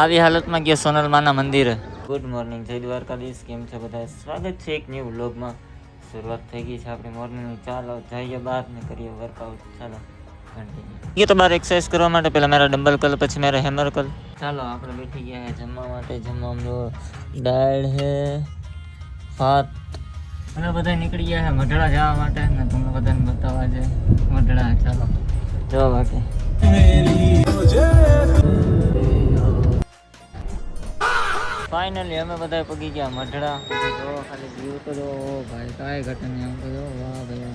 આવી હાલતમાં ગયા સોનલમાના મંદિરે. ગુડ મોર્નિંગ, જય દ્વારકાધીશ. કેમ છો બધા? સ્વાગત છે એક ન્યૂ વ્લોગમાં. શરૂઆત થઈ ગઈ છે આપણી મોર્નિંગની. ચાલો જઈએ બહાર ને કરીએ વર્કઆઉટ. ચાલો ये तो बार एक्सरसाइज કરવા માટે પહેલા મેરા ડમ્બલ કલ, પછી મેરા હેમર કલ. ચાલો આપણે બેઠી ગયા હે જમવા માટે. જમવામાં જો દાળ હે, ભાત. અને બધા નીકળી ગયા હે મઢડા જવા માટે ને તમને બધાને બતાવવા છે મઢડા. ચાલો જો બાકી ફાઇનલી અમે બધા પગી ગયા મઢડા. જો ખાલી વ્યૂ તો જો ભાઈ કાંઈ ઘટે નહીં. આમ તો જો વાહ ભાઈ,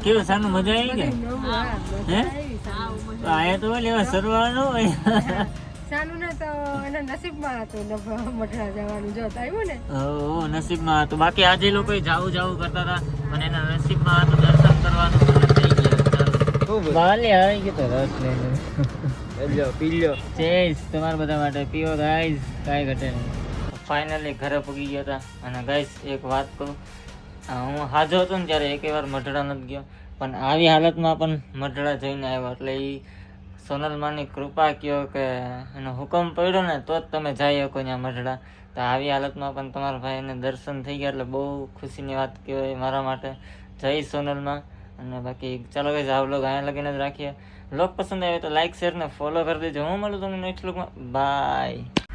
કેવું સાનું મજા આવી ગઈ હે? આયા તો લેવા સરવાળા નો હોય સાનું ને તો એના નસીબમાં હતું મઢડા જવાનું. જો આવ્યું ને ઓ નસીબમાં હતું. બાકી આજે લોકો જાવું કરતા હતા પણ એના નસીબમાં હતું દર્શન કરવાનું. બાલે આવી ગયો તો રસ લઈને પી લ્યો. ચેસ તમારા બધા માટે પીઓ ગાઈઝ, કાંઈ ઘટે નહીં. ફાઇનલી ઘરે પગી ગયા હતા. અને ગાઈઝ એક વાત કહું, હું હાજો હતો ને ત્યારે એકે વાર મઢડા નથી ગયો, પણ આવી હાલતમાં પણ મઢડા જઈને આવ્યો. એટલે એ સોનલમાની કૃપા કયો કે એનો હુકમ પડ્યો ને તો જ તમે જઈ શકો ત્યાં મઢડા. તો આવી હાલતમાં પણ તમારા ભાઈને દર્શન થઈ ગયા એટલે બહુ ખુશીની વાત કહેવાય મારા માટે. જય સોનલમાં. અને બાકી ચાલો ગાઈઝ આ વ્લોગ અહીંયા લગીને જ રાખીએ. વ્લોગ પસંદ આવે તો લાઈક, શેર ને ફોલો કરી દેજો. હું મળું તમને નેક્સ્ટ વ્લોગમાં. બાય.